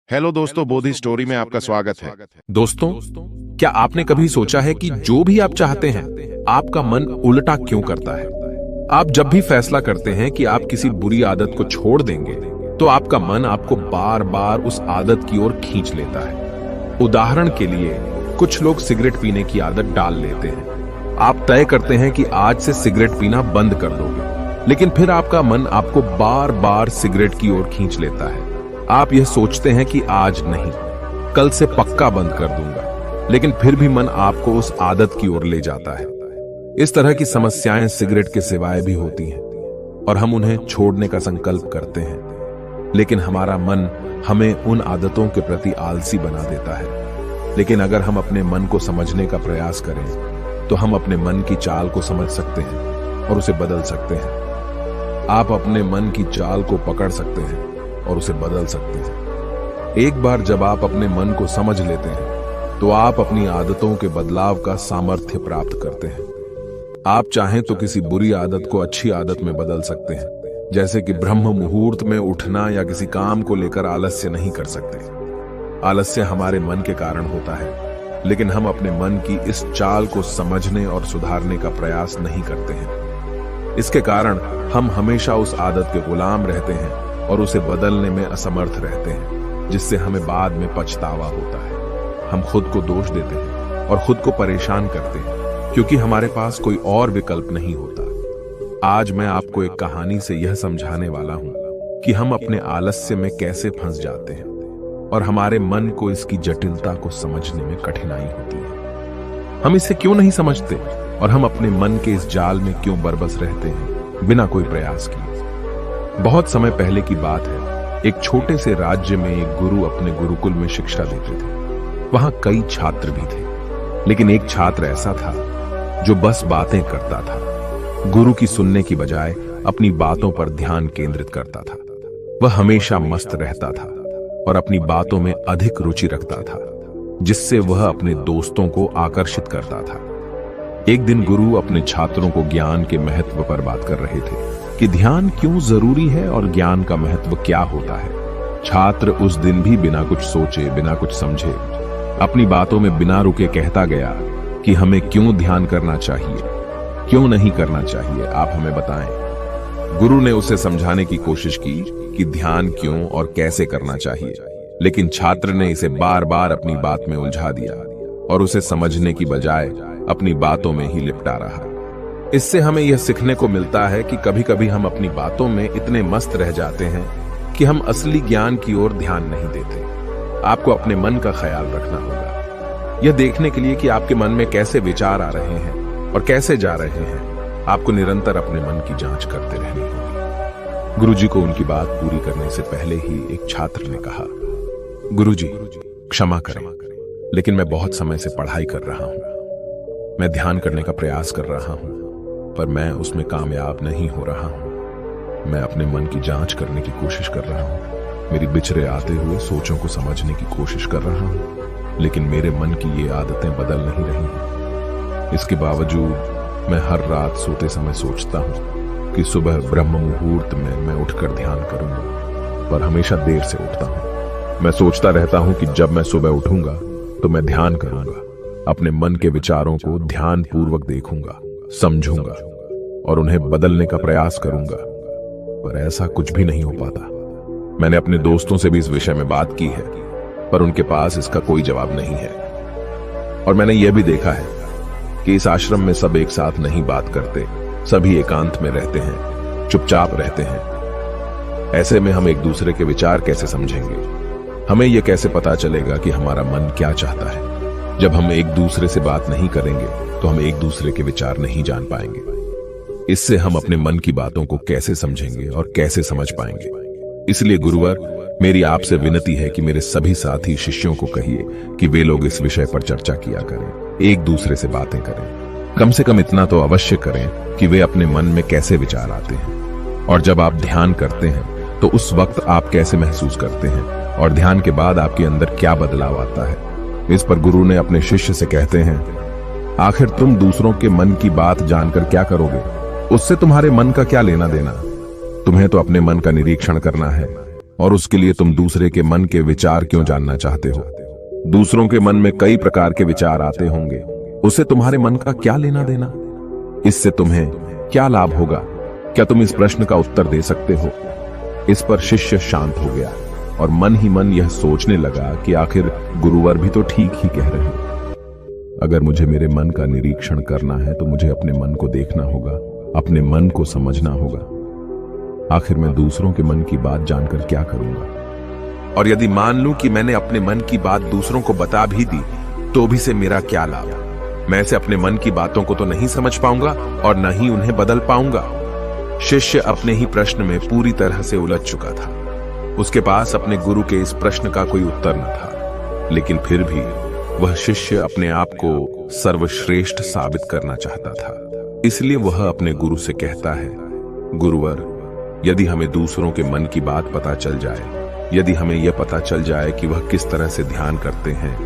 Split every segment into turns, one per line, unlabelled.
Hello दोस्तों, बोधि story में आपका स्वागत है।
दोस्तों, क्या आपने कभी सोचा है कि जो भी आप चाहते हैं आपका मन उल्टा क्यों करता है? आप जब भी फैसला करते हैं कि आप किसी बुरी आदत को छोड़ देंगे तो आपका मन आपको बार बार उस आदत की ओर खींच लेता है। उदाहरण के लिए, कुछ लोग सिगरेट पीने की आदत डाल लेते हैं। आप तय करते हैं कि आज से सिगरेट पीना बंद कर दोगे, लेकिन फिर आपका मन आपको बार बार सिगरेट की ओर खींच लेता है। आप यह सोचते हैं कि आज नहीं, कल से पक्का बंद कर दूंगा, लेकिन फिर भी मन आपको उस आदत की ओर ले जाता है। इस तरह की समस्याएं सिगरेट के सिवाय भी होती हैं और हम उन्हें छोड़ने का संकल्प करते हैं, लेकिन हमारा मन हमें उन आदतों के प्रति आलसी बना देता है। लेकिन अगर हम अपने मन को समझने का प्रयास करें तो हम अपने मन की चाल को समझ सकते हैं और उसे बदल सकते हैं। आप अपने मन की चाल को पकड़ सकते हैं और उसे बदल सकते हैं। एक बार जब आप अपने मन को समझ लेते हैं तो आप अपनी आदतों के बदलाव का सामर्थ्य प्राप्त करते हैं। आप चाहें तो किसी बुरी आदत को अच्छी आदत में बदल सकते हैं, जैसे कि ब्रह्म मुहूर्त में उठना या किसी काम को लेकर आलस्य नहीं कर सकते। आलस्य हमारे मन के कारण होता है, लेकिन हम अपने मन की इस चाल को समझने और सुधारने का प्रयास नहीं करते हैं। इसके कारण हम हमेशा उस आदत के गुलाम रहते हैं और उसे बदलने में असमर्थ रहते हैं, जिससे हमें बाद में पछतावा होता है। हम खुद को दोष देते हैं और खुद को परेशान करते हैं, क्योंकि हमारे पास कोई और विकल्प नहीं होता। आज मैं आपको एक कहानी से यह समझाने वाला हूं कि हम अपने आलस्य में कैसे फंस जाते हैं और हमारे मन को इसकी जटिलता को समझने में कठिनाई होती है। हम इसे क्यों नहीं समझते और हम अपने मन के इस जाल में क्यों बरबस रहते हैं बिना कोई प्रयास किए। बहुत समय पहले की बात है। एक छोटे से राज्य में एक गुरु अपने गुरुकुल में शिक्षा देते थे। वहां कई छात्र भी थे, लेकिन एक छात्र ऐसा था जो बस बातें करता था। गुरु की सुनने की बजाय अपनी बातों पर ध्यान केंद्रित करता था। वह हमेशा मस्त रहता था और अपनी बातों में अधिक रुचि रखता था, जिससे वह अपने दोस्तों को आकर्षित करता था। एक दिन गुरु अपने छात्रों को ज्ञान के महत्व पर बात कर रहे थे कि ध्यान क्यों जरूरी है और ज्ञान का महत्व क्या होता है। छात्र उस दिन भी बिना कुछ सोचे, बिना कुछ समझे, अपनी बातों में बिना रुके कहता गया कि हमें क्यों ध्यान करना चाहिए, क्यों नहीं करना चाहिए, आप हमें बताएं। गुरु ने उसे समझाने की कोशिश की कि ध्यान क्यों और कैसे करना चाहिए, लेकिन छात्र ने इसे बार बार अपनी बात में उलझा दिया और उसे समझने की बजाय अपनी बातों में ही लिपटा रहा। इससे हमें यह सीखने को मिलता है कि कभी कभी हम अपनी बातों में इतने मस्त रह जाते हैं कि हम असली ज्ञान की ओर ध्यान नहीं देते। आपको अपने मन का ख्याल रखना होगा, यह देखने के लिए कि आपके मन में कैसे विचार आ रहे हैं और कैसे जा रहे हैं। आपको निरंतर अपने मन की जांच करते रहनी होगी। गुरुजी को उनकी बात पूरी करने से पहले ही एक छात्र ने कहा, गुरुजी, क्षमा करें, लेकिन मैं बहुत समय से पढ़ाई कर रहा हूं। मैं ध्यान करने का प्रयास कर रहा हूं, पर मैं उसमें कामयाब नहीं हो रहा हूं। मैं अपने मन की जांच करने की कोशिश कर रहा हूं, मेरी बिछड़े आते हुए सोचों को समझने की कोशिश कर रहा हूं, लेकिन मेरे मन की ये आदतें बदल नहीं रही हैं। इसके बावजूद मैं हर रात सोते समय सोचता हूं कि सुबह ब्रह्म मुहूर्त में मैं उठकर ध्यान करूंगा, पर हमेशा देर से उठता हूं। मैं सोचता रहता हूं कि जब मैं सुबह उठूंगा तो मैं ध्यान करूंगा, अपने मन के विचारों को ध्यान पूर्वक देखूंगा, समझूंगा और उन्हें बदलने का प्रयास करूंगा, पर ऐसा कुछ भी नहीं हो पाता। मैंने अपने दोस्तों से भी इस विषय में बात की है, पर उनके पास इसका कोई जवाब नहीं है। और मैंने यह भी देखा है कि इस आश्रम में सब एक साथ नहीं बात करते, सभी एकांत में रहते हैं, चुपचाप रहते हैं। ऐसे में हम एक दूसरे के विचार कैसे समझेंगे? हमें यह कैसे पता चलेगा कि हमारा मन क्या चाहता है? जब हम एक दूसरे से बात नहीं करेंगे तो हम एक दूसरे के विचार नहीं जान पाएंगे। इससे हम अपने मन की बातों को कैसे समझेंगे और कैसे समझ पाएंगे? इसलिए गुरुवर, मेरी आपसे विनती है कि मेरे सभी साथी शिष्यों को कहिए कि वे लोग इस विषय पर चर्चा किया करें, एक दूसरे से बातें करें। कम से कम इतना तो अवश्य करें कि वे अपने मन में कैसे विचार आते हैं, और जब आप ध्यान करते हैं तो उस वक्त आप कैसे महसूस करते हैं, और ध्यान के बाद आपके अंदर क्या बदलाव आता है। इस पर गुरु ने अपने शिष्य से कहते हैं, आखिर तुम दूसरों के मन की बात जानकर क्या करोगे? उससे तुम्हारे मन का क्या लेना देना? तुम्हें तो अपने मन का निरीक्षण करना है और उसके लिए तुम दूसरे के मन के विचार क्यों जानना चाहते हो? दूसरों के मन में कई प्रकार के विचार आते होंगे, उससे तुम्हारे मन का क्या लेना देना? इससे तुम्हें क्या लाभ होगा? क्या तुम इस प्रश्न का उत्तर दे सकते हो? इस पर शिष्य शांत हो गया और मन ही मन यह सोचने लगा कि आखिर गुरुवर भी तो ठीक ही कह रहे हैं। अगर मुझे मेरे मन का निरीक्षण करना है तो मुझे अपने मन को देखना होगा, अपने मन को समझना होगा। आखिर मैं दूसरों के मन की बात जानकर क्या करूंगा? और यदि मान लूं कि मैंने अपने मन की बात दूसरों को बता भी दी तो भी से मेरा क्या लाभ? मैं से अपने मन की बातों को तो नहीं समझ पाऊंगा और न ही उन्हें बदल पाऊंगा। शिष्य अपने ही प्रश्न में पूरी तरह से उलझ चुका था। उसके पास अपने गुरु के इस प्रश्न का कोई उत्तर न था, लेकिन फिर भी वह शिष्य अपने आप को सर्वश्रेष्ठ साबित करना चाहता था। इसलिए वह अपने गुरु से कहता है, गुरुवर, यदि हमें दूसरों के मन की बात पता चल जाए, यदि हमें यह पता चल जाए कि वह किस तरह से ध्यान करते हैं,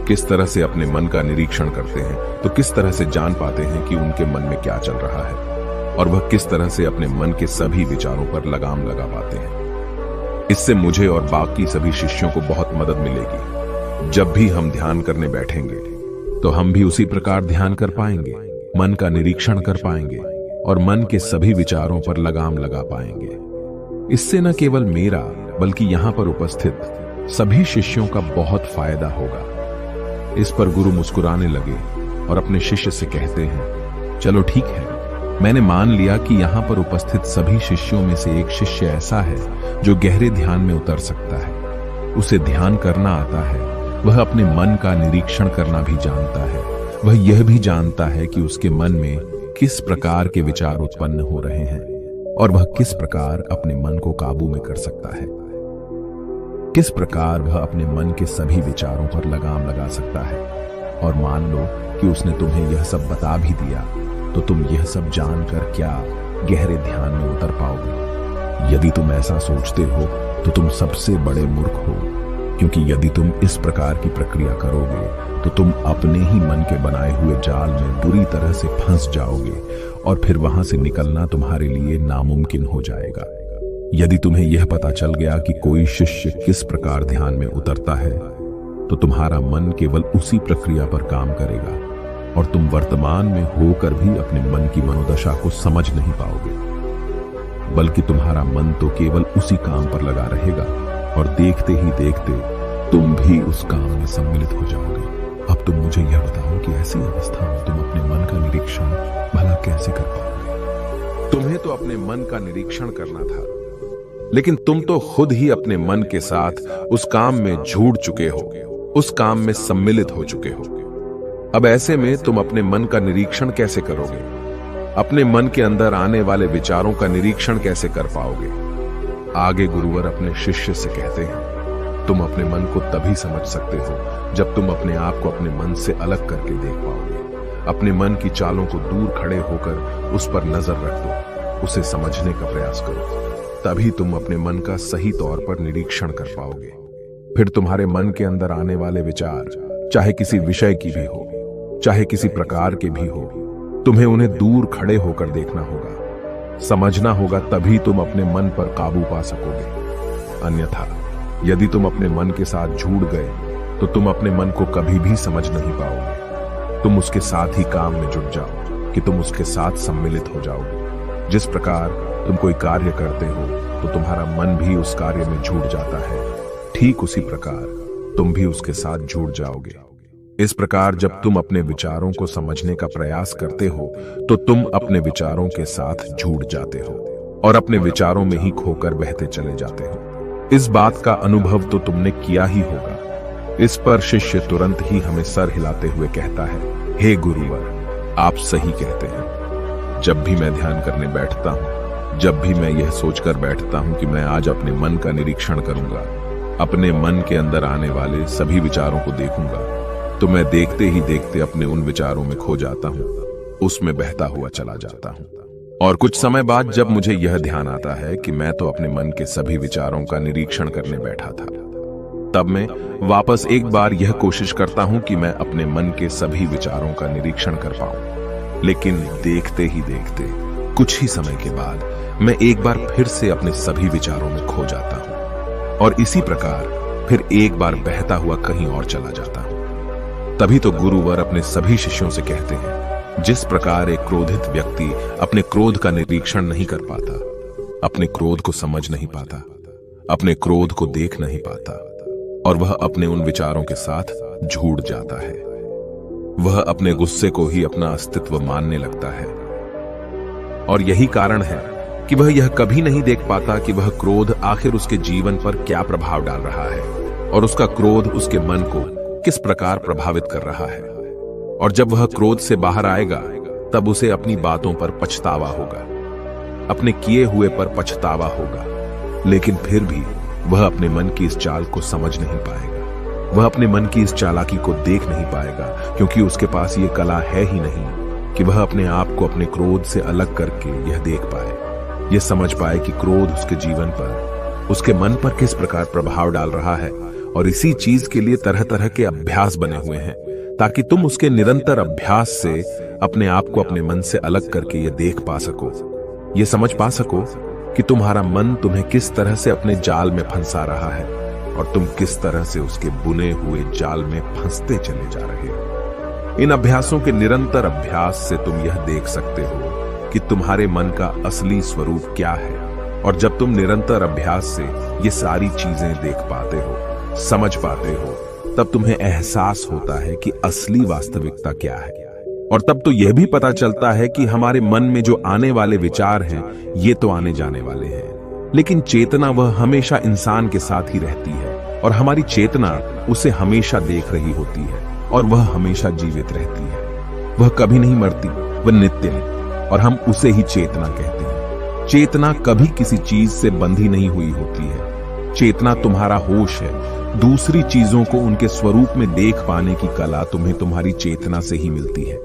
किस तरह से अपने मन का निरीक्षण करते हैं, तो किस तरह से जान पाते हैं कि उनके मन में क्या चल रहा है और वह किस तरह से अपने मन के सभी विचारों पर लगाम लगा पाते हैं। इससे मुझे और बाकी सभी शिष्यों को बहुत मदद मिलेगी। जब भी हम ध्यान करने बैठेंगे तो हम भी उसी प्रकार ध्यान कर पाएंगे, मन का निरीक्षण कर पाएंगे और मन के सभी विचारों पर लगाम लगा पाएंगे। इससे न केवल मेरा बल्कि यहां पर उपस्थित सभी शिष्यों का बहुत फायदा होगा। इस पर गुरु मुस्कुराने लगे और अपने शिष्य से कहते हैं, चलो ठीक है, मैंने मान लिया कि यहां पर उपस्थित सभी शिष्यों में से एक शिष्य ऐसा है जो गहरे ध्यान में उतर सकता है। उसे ध्यान करना आता है, वह अपने मन का निरीक्षण करना भी जानता है, वह यह भी जानता है कि उसके मन में किस प्रकार के विचार उत्पन्न हो रहे हैं और वह किस प्रकार अपने मन को काबू में कर सकता है, किस प्रकार वह अपने मन के सभी विचारों पर लगाम लगा सकता है। और मान लो कि उसने तुम्हें यह सब बता भी दिया तो तुम यह सब जानकर क्या गहरे ध्यान में उतर पाओगे? यदि तुम ऐसा सोचते हो तो तुम सबसे बड़े मूर्ख हो, क्योंकि यदि तुम इस प्रकार की प्रक्रिया करोगे तो तुम अपने ही मन के बनाए हुए जाल में बुरी तरह से फंस जाओगे और फिर वहां से निकलना तुम्हारे लिए नामुमकिन हो जाएगा। यदि तुम्हें यह पता चल गया कि कोई शिष्य किस प्रकार ध्यान में उतरता है तो तुम्हारा मन केवल उसी प्रक्रिया पर काम करेगा और तुम वर्तमान में होकर भी अपने मन की मनोदशा को समझ नहीं पाओगे, बल्कि तुम्हारा मन तो केवल उसी काम पर लगा रहेगा और देखते ही देखते तुम भी उस काम में सम्मिलित हो जाओगे। अब तुम मुझे यह बताओ कि ऐसी अवस्था में तुम अपने मन का निरीक्षण भला कैसे कर पाओगे? तुम्हें तो अपने मन का निरीक्षण करना था, लेकिन तुम तो खुद ही अपने मन के साथ उस काम में जुड़ चुके हो, उस काम में सम्मिलित हो चुके हो। अब ऐसे में तुम अपने मन का निरीक्षण कैसे करोगे? अपने मन के अंदर आने वाले विचारों का निरीक्षण कैसे कर पाओगे? आगे गुरुवर अपने शिष्य से कहते हैं, तुम अपने मन को तभी समझ सकते हो जब तुम अपने आप को अपने मन से अलग करके देख पाओगे। अपने मन की चालों को दूर खड़े होकर उस पर नजर रख दो, उसे समझने का प्रयास करो, तभी तुम अपने मन का सही तौर पर निरीक्षण कर पाओगे। फिर तुम्हारे मन के अंदर आने वाले विचार, चाहे किसी विषय की भी हो, चाहे किसी प्रकार के भी हो, तुम्हें उन्हें दूर खड़े होकर देखना होगा, समझना होगा, तभी तुम अपने मन पर काबू पा सकोगे। अन्यथा यदि तुम अपने मन के साथ जुड़ गए तो तुम अपने मन को कभी भी समझ नहीं पाओगे। तुम उसके साथ ही काम में जुट जाओ कि तुम उसके साथ सम्मिलित हो जाओगे। जिस प्रकार तुम कोई कार्य करते हो तो तुम्हारा मन भी उस कार्य में जुड़ जाता है, ठीक उसी प्रकार तुम भी उसके साथ जुड़ जाओगे। इस प्रकार जब तुम अपने विचारों को समझने का प्रयास करते हो तो तुम अपने विचारों के साथ जुड़ जाते हो और अपने विचारों में ही खोकर बहते चले जाते हो। इस बात का अनुभव तो तुमने किया ही होगा। इस पर शिष्य तुरंत ही हमें सर हिलाते हुए कहता है, हे गुरुवर, आप सही कहते हैं। जब भी मैं ध्यान करने बैठता हूं, जब भी मैं यह सोचकर बैठता हूं कि मैं आज अपने मन का निरीक्षण करूंगा, अपने मन के अंदर आने वाले सभी विचारों को देखूंगा, तो मैं देखते ही देखते अपने उन विचारों में खो जाता हूं, उसमें बहता हुआ चला जाता हूं। और कुछ समय बाद जब मुझे यह ध्यान आता है कि मैं तो अपने मन के सभी विचारों का निरीक्षण करने बैठा था, तब मैं वापस एक बार यह कोशिश करता हूं कि मैं अपने मन के सभी विचारों का निरीक्षण कर पाऊं। लेकिन देखते ही देखते कुछ ही समय के बाद मैं एक बार फिर से अपने सभी विचारों में खो जाता हूं। और इसी प्रकार फिर एक बार बहता हुआ कहीं और चला जाता। तभी तो गुरुवर अपने सभी शिष्यों से कहते हैं, जिस प्रकार एक क्रोधित व्यक्ति अपने क्रोध का निरीक्षण नहीं कर पाता, अपने क्रोध को समझ नहीं पाता, अपने क्रोध को देख नहीं पाता, और वह अपने उन विचारों के साथ झूठ जाता है, वह अपने गुस्से को ही अपना अस्तित्व मानने लगता है। और यही कारण है कि वह यह कभी नहीं देख पाता कि वह क्रोध आखिर उसके जीवन पर क्या प्रभाव डाल रहा है और उसका क्रोध उसके मन को किस प्रकार प्रभावित कर रहा है। और जब वह क्रोध से बाहर आएगा तब उसे अपनी बातों पर पछतावा होगा, अपने किए हुए पर पछतावा होगा, लेकिन फिर भी वह अपने मन की इस चाल को समझ नहीं पाएगा, वह अपने मन की इस चालाकी को देख नहीं पाएगा, क्योंकि उसके पास यह कला है ही नहीं कि वह अपने आप को अपने क्रोध से अलग करके यह देख पाए, यह समझ पाए कि क्रोध उसके जीवन पर, उसके मन पर किस प्रकार प्रभाव डाल रहा है। और इसी चीज के लिए तरह तरह के अभ्यास बने हुए हैं, ताकि तुम उसके निरंतर अभ्यास से अपने आप को अपने मन से अलग करके यह देख पा सको, यह समझ पा सको कि तुम्हारा मन तुम्हें किस तरह से अपने जाल में फंसा रहा है और तुम किस तरह से उसके बुने हुए जाल में फंसते चले जा रहे हो। इन अभ्यासों के निरंतर अभ्यास से तुम यह देख सकते हो कि तुम्हारे मन का असली स्वरूप क्या है। और जब तुम निरंतर अभ्यास से ये सारी चीजें देख पाते हो, समझ पाते हो, तब तुम्हें एहसास होता है कि असली वास्तविकता क्या है। और तब तो यह भी पता चलता है कि हमारे मन में जो आने वाले विचार हैं, ये तो आने जाने वाले हैं, लेकिन चेतना वह हमेशा इंसान के साथ ही रहती है और हमारी चेतना उसे हमेशा देख रही होती है और वह हमेशा जीवित रहती है। वह कभी नहीं मरती, वह नित्य है और हम उसे ही चेतना कहते हैं। चेतना कभी किसी चीज से बंधी नहीं हुई होती है। चेतना तुम्हारा होश है। दूसरी चीजों को उनके स्वरूप में देख पाने की कला तुम्हें तुम्हारी चेतना से ही मिलती है।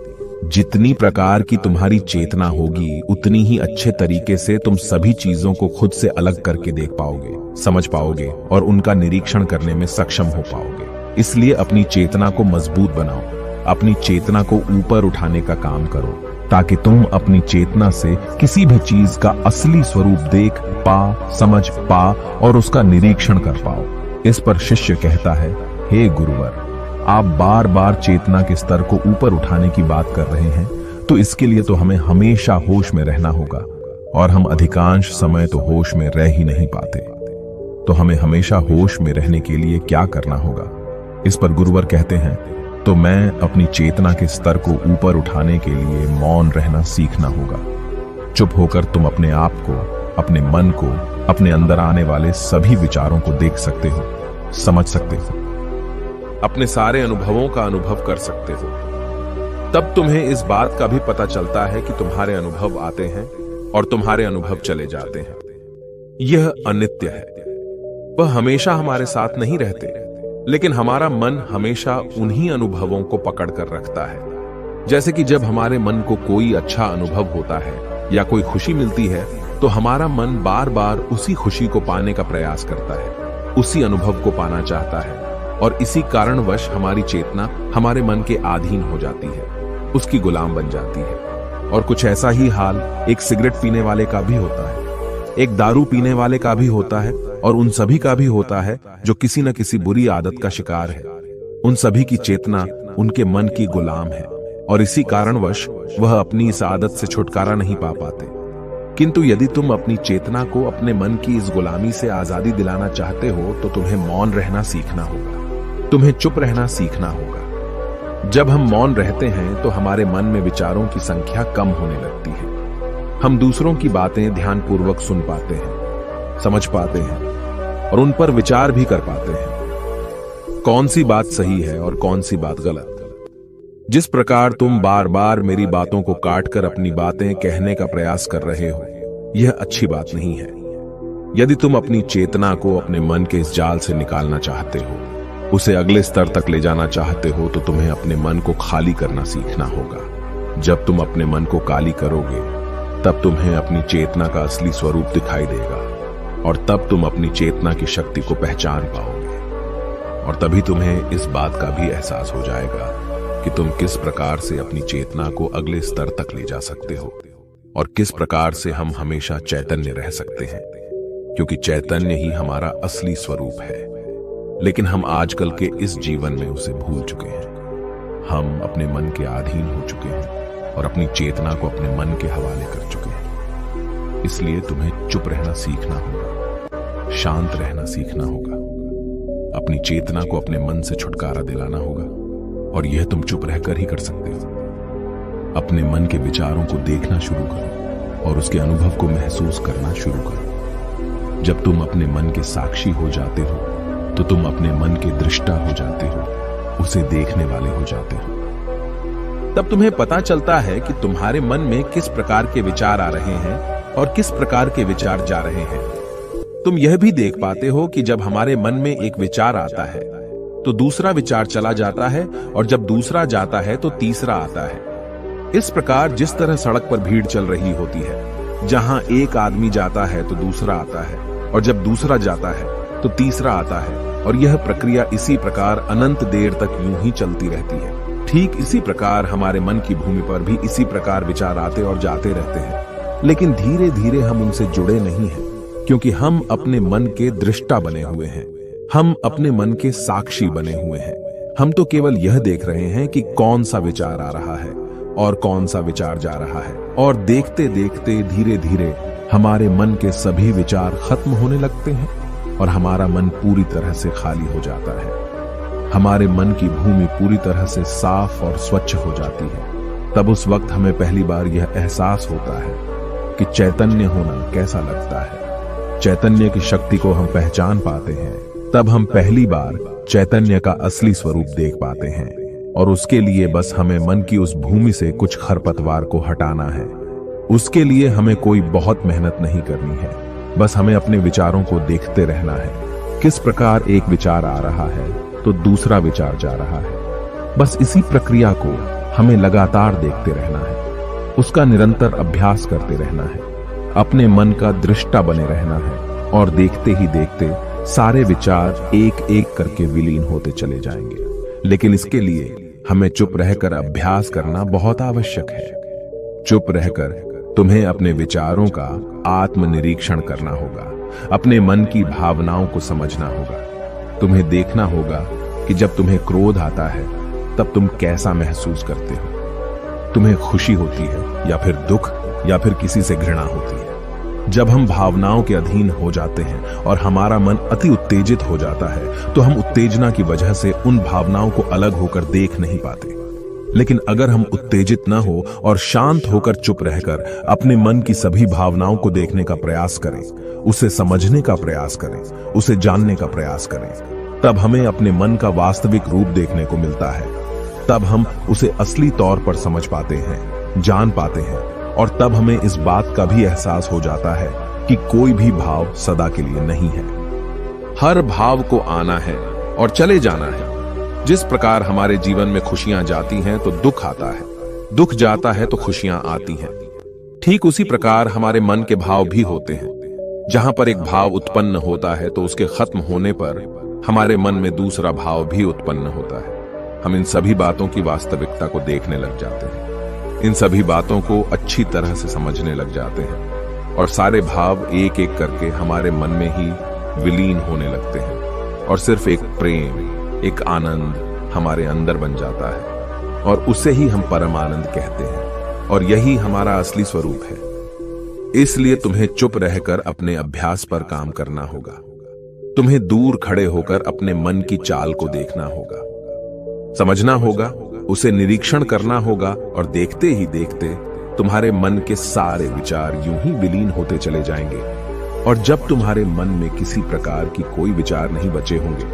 जितनी प्रकार की तुम्हारी चेतना होगी, उतनी ही अच्छे तरीके से तुम सभी चीजों को खुद से अलग करके देख पाओगे, समझ पाओगे और उनका निरीक्षण करने में सक्षम हो पाओगे। इसलिए अपनी चेतना को मजबूत बनाओ, अपनी चेतना को ऊपर उठाने का काम करो, ताकि तुम अपनी चेतना से किसी भी चीज का असली स्वरूप देख पा, समझ पा और उसका निरीक्षण कर पाओ। इस पर शिष्य कहता है, हे गुरुवर, आप बार बार चेतना के स्तर को ऊपर उठाने की बात कर रहे हैं, तो इसके लिए तो हमें हमेशा होश में रहना होगा और हम अधिकांश समय तो होश में रह ही नहीं पाते। तो हमें हमेशा होश में रहने के लिए क्या करना होगा? इस पर गुरुवर कहते हैं, तो मैं अपनी चेतना के स्तर को ऊपर उठाने के लिए मौन रहना सीखना होगा। चुप होकर तुम अपने आप को, अपने मन को, अपने अंदर आने वाले सभी विचारों को देख सकते हो, समझ सकते हो, अपने सारे अनुभवों का अनुभव कर सकते हो। तब तुम्हें इस बात का भी पता चलता है कि तुम्हारे अनुभव आते हैं और तुम्हारे अनुभव चले जाते हैं। यह अनित्य है, वह हमेशा हमारे साथ नहीं रहते, लेकिन हमारा मन हमेशा उन्हीं अनुभवों को पकड़ कर रखता है। जैसे कि जब हमारे मन को कोई अच्छा अनुभव होता है या कोई खुशी मिलती है, तो हमारा मन बार बार उसी खुशी को पाने का प्रयास करता है, उसी अनुभव को पाना चाहता है और इसी कारणवश हमारी चेतना हमारे मन के अधीन हो जाती है, उसकी गुलाम बन जाती है। और कुछ ऐसा ही हाल एक सिगरेट पीने वाले का भी होता है, एक दारू पीने वाले का भी होता है और उन सभी का भी होता है जो किसी न किसी बुरी आदत का शिकार है। उन सभी की चेतना उनके मन की गुलाम है और इसी कारणवश वह अपनी इस आदत से छुटकारा नहीं पा पाते। किंतु यदि तुम अपनी चेतना को अपने मन की इस गुलामी से आजादी दिलाना चाहते हो, तो तुम्हें मौन रहना सीखना होगा, तुम्हें चुप रहना सीखना होगा। जब हम मौन रहते हैं तो हमारे मन में विचारों की संख्या कम होने लगती है। हम दूसरों की बातें ध्यानपूर्वक सुन पाते हैं, समझ पाते हैं और उन पर विचार भी कर पाते हैं। कौन सी बात सही है और कौन सी बात गलत। जिस प्रकार तुम बार बार मेरी बातों को काटकर अपनी बातें कहने का प्रयास कर रहे हो, यह अच्छी बात नहीं है। यदि तुम अपनी चेतना को अपने मन के इस जाल से निकालना चाहते हो, उसे अगले स्तर तक ले जाना चाहते हो, तो तुम्हें अपने मन को खाली करना सीखना होगा। जब तुम अपने मन को खाली करोगे, तब तुम्हें अपनी चेतना का असली स्वरूप दिखाई देगा और तब तुम अपनी चेतना की शक्ति को पहचान पाओगे। और तभी तुम्हें इस बात का भी एहसास हो जाएगा कि तुम किस प्रकार से अपनी चेतना को अगले स्तर तक ले जा सकते हो और किस प्रकार से हम हमेशा चैतन्य रह सकते हैं। क्योंकि चैतन्य ही हमारा असली स्वरूप है। लेकिन हम आजकल के इस जीवन में उसे भूल चुके हैं। हम अपने मन के अधीन हो चुके हैं और अपनी चेतना को अपने मन के हवाले कर चुके हैं। इसलिए तुम्हें चुप रहना सीखना होगा, शांत रहना सीखना होगा, अपनी चेतना को अपने मन से छुटकारा दिलाना होगा। और यह तुम चुप रहकर ही कर सकते हो। अपने मन के विचारों को देखना शुरू करो और उसके अनुभव को महसूस करना शुरू करो। जब तुम अपने मन के साक्षी हो जाते हो तो तुम अपने मन के दृष्टा हो जाते हो, उसे देखने वाले हो जाते हो। तब तुम्हें पता चलता है कि तुम्हारे मन में किस प्रकार के विचार आ रहे हैं और किस प्रकार के विचार जा रहे हैं। तुम यह भी देख पाते हो कि जब हमारे मन में एक विचार आता है तो दूसरा विचार चला जाता है, और जब दूसरा जाता है तो तीसरा आता है। इस प्रकार जिस तरह सड़क पर भीड़ चल रही होती है, जहां एक आदमी जाता है तो दूसरा आता है, और जब दूसरा जाता है तो तीसरा आता है, और यह प्रक्रिया इसी प्रकार अनंत देर तक यूं ही चलती रहती है। ठीक इसी प्रकार हमारे मन की भूमि पर भी इसी प्रकार विचार आते और जाते रहते हैं, लेकिन धीरे धीरे हम उनसे जुड़े नहीं हैं, क्योंकि हम अपने मन के दृष्टा बने हुए हैं। हम अपने मन के साक्षी बने हुए हैं। हम तो केवल यह देख रहे हैं कि कौन सा विचार आ रहा है और कौन सा विचार जा रहा है, और देखते देखते धीरे धीरे हमारे मन के सभी विचार खत्म होने लगते हैं और हमारा मन पूरी तरह से खाली हो जाता है। हमारे मन की भूमि पूरी तरह से साफ और स्वच्छ हो जाती है। तब उस वक्त हमें पहली बार यह एहसास होता है कि चैतन्य होना कैसा लगता है। चैतन्य की शक्ति को हम पहचान पाते हैं। तब हम पहली बार चैतन्य का असली स्वरूप देख पाते हैं, और उसके लिए बस हमें मन की उस भूमि से कुछ खरपतवार को हटाना है। उसके लिए हमें कोई बहुत मेहनत नहीं करनी है, बस हमें अपने विचारों को देखते रहना है। किस प्रकार एक विचार आ रहा है तो दूसरा विचार जा रहा है। बस इसी प्रक्रिया को हमें लगातार देखते रहना है, उसका निरंतर अभ्यास करते रहना है, अपने मन का दृष्टा बने रहना है, और देखते ही देखते सारे विचार एक एक करके विलीन होते चले जाएंगे। लेकिन इसके लिए हमें चुप रहकर अभ्यास करना बहुत आवश्यक है। चुप रहकर तुम्हें अपने विचारों का आत्मनिरीक्षण करना होगा, अपने मन की भावनाओं को समझना होगा। तुम्हें देखना होगा कि जब तुम्हें क्रोध आता है तब तुम कैसा महसूस करते हो। तुम्हें खुशी होती है या फिर दुख या फिर किसी से घृणा होती है। जब हम भावनाओं के अधीन हो जाते हैं और हमारा मन अति उत्तेजित हो जाता है तो हम उत्तेजना की वजह से उन भावनाओं को अलग होकर देख नहीं पाते। लेकिन अगर हम उत्तेजित न हो और शांत होकर चुप रहकर अपने मन की सभी भावनाओं को देखने का प्रयास करें, उसे समझने का प्रयास करें, उसे जानने का प्रयास करें, तब हमें अपने मन का वास्तविक रूप देखने को मिलता है। तब हम उसे असली तौर पर समझ पाते हैं, जान पाते हैं, और तब हमें इस बात का भी एहसास हो जाता है कि कोई भी भाव सदा के लिए नहीं है। हर भाव को आना है और चले जाना है। जिस प्रकार हमारे जीवन में खुशियां जाती हैं तो दुख आता है, दुख जाता है तो खुशियां आती हैं। ठीक उसी प्रकार हमारे मन के भाव भी होते हैं। जहां पर एक भाव उत्पन्न होता है तो उसके खत्म होने पर हमारे मन में दूसरा भाव भी उत्पन्न होता है। हम इन सभी बातों की वास्तविकता को देखने लग जाते हैं, इन सभी बातों को अच्छी तरह से समझने लग जाते हैं, और सारे भाव एक एक करके हमारे मन में ही विलीन होने लगते हैं, और सिर्फ एक प्रेम, एक आनंद हमारे अंदर बन जाता है, और उसे ही हम परम आनंद कहते हैं, और यही हमारा असली स्वरूप है। इसलिए तुम्हें चुप रहकर अपने अभ्यास पर काम करना होगा। तुम्हें दूर खड़े होकर अपने मन की चाल को देखना होगा, समझना होगा, उसे निरीक्षण करना होगा, और देखते ही देखते तुम्हारे मन के सारे विचार यूं ही विलीन होते चले जाएंगे। और जब तुम्हारे मन में किसी प्रकार की कोई विचार नहीं बचे होंगे,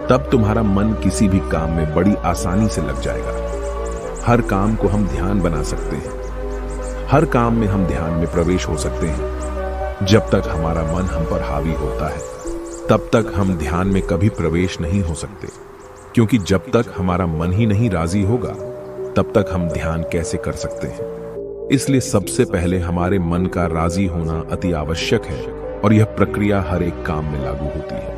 तब तुम्हारा मन किसी भी काम में बड़ी आसानी से लग जाएगा। हर काम को हम ध्यान बना सकते हैं, हर काम में हम ध्यान में प्रवेश हो सकते हैं। जब तक हमारा मन हम पर हावी होता है, तब तक हम ध्यान में कभी प्रवेश नहीं हो सकते, क्योंकि जब तक हमारा मन ही नहीं राजी होगा, तब तक हम ध्यान कैसे कर सकते हैं। इसलिए सबसे पहले हमारे मन का राजी होना अति आवश्यक है, और यह प्रक्रिया हर एक काम में लागू होती है।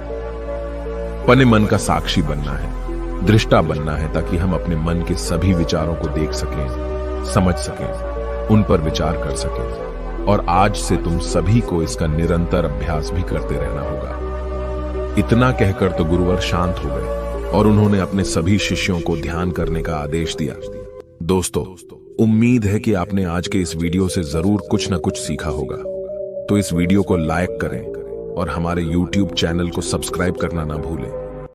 अपने मन का साक्षी बनना है, दृष्टा बनना है, ताकि हम अपने मन के सभी विचारों को देख सकें, समझ सकें, उन पर विचार कर सकें। और आज से तुम सभी को इसका निरंतर अभ्यास भी करते रहना होगा। इतना कहकर तो गुरुवर शांत हो गए और उन्होंने अपने सभी शिष्यों को ध्यान करने का आदेश दिया। दोस्तों, उम्मीद है कि आपने आज के इस वीडियो से जरूर कुछ न कुछ सीखा होगा। तो इस वीडियो को लाइक करें और हमारे YouTube चैनल को सब्सक्राइब करना ना भूलें।